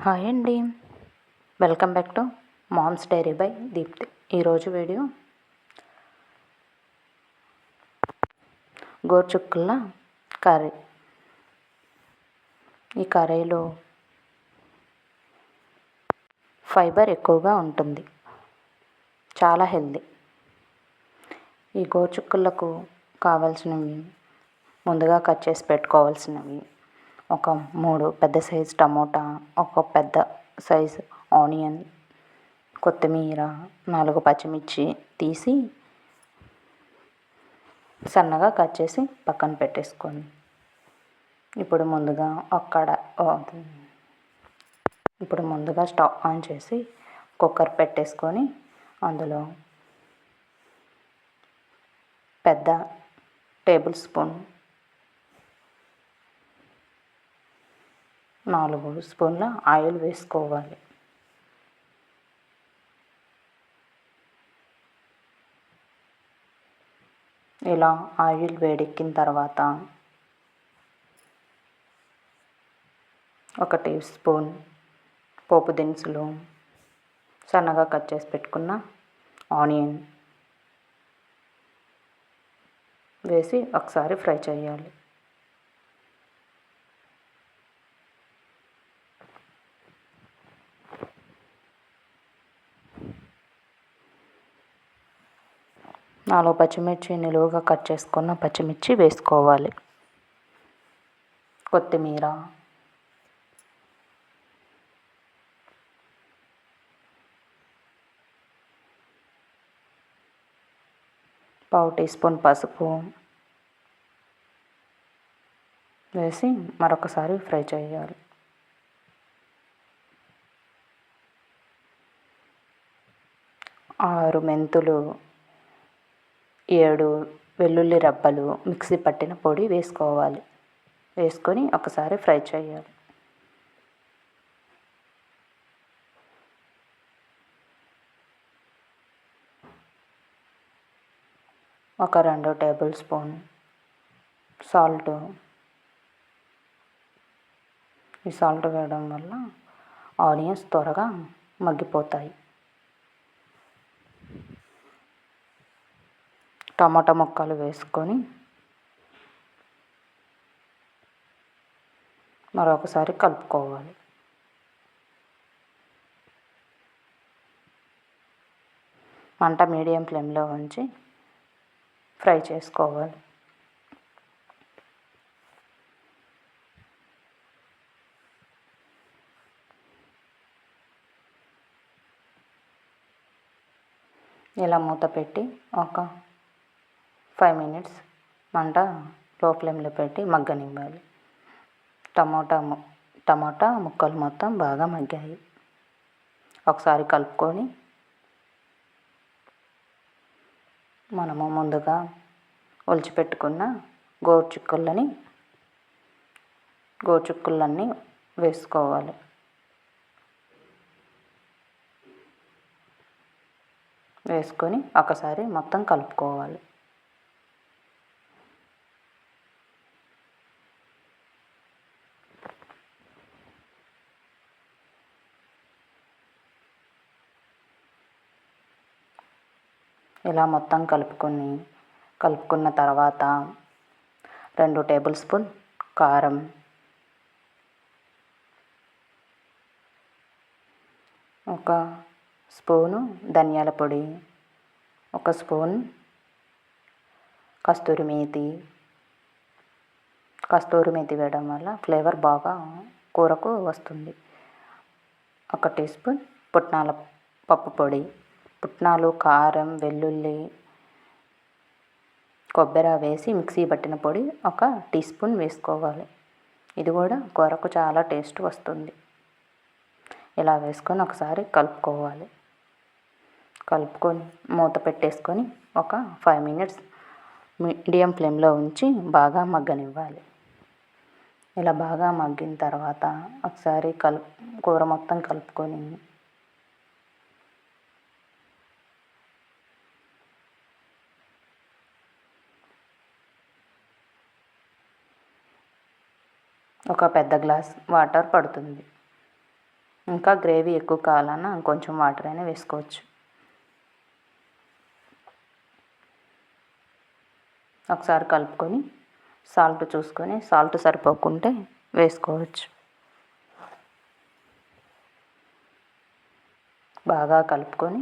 Hi అండి. Welcome back to mom's diary by Deepthi. ఈరోజు video గోరుచిక్కుల curry. ఈ కర్రీలో ఫైబర్ ఎక్కువగా ఉంటుంది, చాలా హెల్దీ. ఈ గోరుచిక్కులకు కావాల్సినవి ముందుగా కట్ చేసి పెట్టుకోవాల్సినవి ఒక 3 పెద్ద సైజు టమోటా, ఒక పెద్ద సైజు ఆనియన్, కొత్తిమీర, 4 పచ్చిమిర్చి తీసి సన్నగా కట్ చేసి పక్కన పెట్టేసుకోండి. ఇప్పుడు ముందుగా స్టవ్ ఆన్ చేసి కుక్కర్ పెట్టేసుకొని అందులో పెద్ద టేబుల్ స్పూన్ 4 స్పూన్ల ఆయిల్ వేసుకోవాలి. ఇలా ఆయిల్ వేడెక్కిన తర్వాత 1 టీ స్పూన్ పోపు దినుసులు, సన్నగా కట్ చేసి పెట్టుకున్న ఆనియన్ వేసి ఒకసారి ఫ్రై చేయాలి. నాలుగు పచ్చిమిర్చి నిలువుగా కట్ చేసుకున్న పచ్చిమిర్చి వేసుకోవాలి. కొత్తిమీర, పావు టీ స్పూన్ పసుపు వేసి మరొకసారి ఫ్రై చేయాలి. 6 మెంతులు, 7 వెల్లుల్లి రెబ్బలు మిక్సీ పట్టిన పొడి వేసుకోవాలి. వేసుకొని ఒకసారి ఫ్రై చేయాలి. ఒక 2 టేబుల్ స్పూన్ సాల్ట్. ఈ సాల్ట్ వేయడం వల్ల ఆనియన్స్ త్వరగా మగ్గిపోతాయి. టమాటా ముక్కలు వేసుకొని మరొకసారి కలుపుకోవాలి. మంట మీడియం ఫ్లేమ్లో ఉంచి ఫ్రై చేసుకోవాలి. ఇలా మూత పెట్టి ఒక 5 మినిట్స్ మంట లో ఫ్లేమ్లో పెట్టి మగ్గనివ్వాలి. టమాటా ముక్కలు మొత్తం బాగా మగ్గాయి. ఒకసారి కలుపుకొని మనము ముందుగా ఒలిచిపెట్టుకున్న గోరుచిక్కులన్నీ వేసుకోవాలి. వేసుకొని ఒకసారి మొత్తం కలుపుకోవాలి. ఇలా మొత్తం కలుపుకున్న తర్వాత 2 టేబుల్ స్పూన్ కారం, 1 స్పూను ధనియాల పొడి, 1 స్పూన్ కస్తూరి మేతి వేయడం వల్ల ఫ్లేవర్ బాగా కూరకు వస్తుంది. 1 టీ స్పూన్ పుట్నాల పప్పు పొడి. పుట్నాలు, కారం, వెల్లుల్లి, కొబ్బరి వేసి మిక్సీ పట్టిన పొడి 1 టీ స్పూన్ వేసుకోవాలి. ఇది కూడా కూరకు చాలా టేస్ట్ వస్తుంది. ఇలా వేసుకొని ఒకసారి కలుపుకోవాలి. కలుపుకొని మూత పెట్టేసుకొని ఒక 5 మినిట్స్ మీడియం ఫ్లేమ్లో ఉంచి బాగా మగ్గనివ్వాలి. ఇలా బాగా మగ్గిన తర్వాత ఒకసారి కూర మొత్తం కలుపుకొని ఒక పెద్ద గ్లాస్ వాటర్ పడుతుంది. ఇంకా గ్రేవీ ఎక్కువ కావాలన్నా కొంచెం వాటర్ అయినా వేసుకోవచ్చు. ఒకసారి కలుపుకొని సాల్ట్ చూసుకొని, సాల్ట్ సరిపోకుంటే వేసుకోవచ్చు. బాగా కలుపుకొని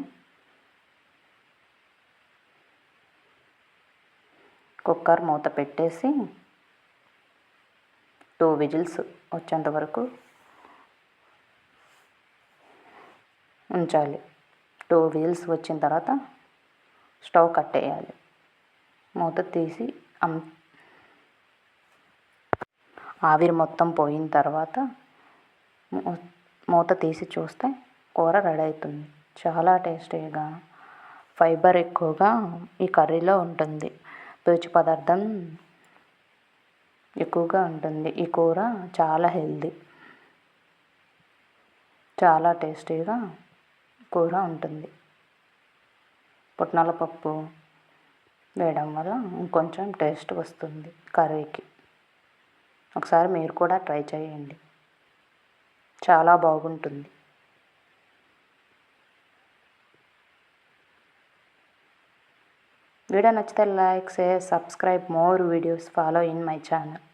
కుక్కర్ మూత పెట్టేసి 2 విజిల్స్ వచ్చేంత వరకు ఉంచాలి. 2 విజిల్స్ వచ్చిన తర్వాత స్టవ్ కట్టేయాలి. మూత తీసి ఆవిరి మొత్తం పోయిన తర్వాత మూత తీసి చూస్తే కూర రెడీ అవుతుంది. చాలా టేస్టీగా, ఫైబర్ ఎక్కువగా ఈ కర్రీలో ఉంటుంది. పీచు పదార్థం ఎక్కువగా ఉంటుంది. ఈ కూర చాలా హెల్దీ, చాలా టేస్టీగా కూర ఉంటుంది. పుట్నాల పప్పు వేయడం వల్ల ఇంకొంచెం టేస్ట్ వస్తుంది కర్రీకి. ఒకసారి మీరు కూడా ట్రై చేయండి, చాలా బాగుంటుంది. వీడియో నచ్చితే like, share, subscribe more videos, follow in my channel.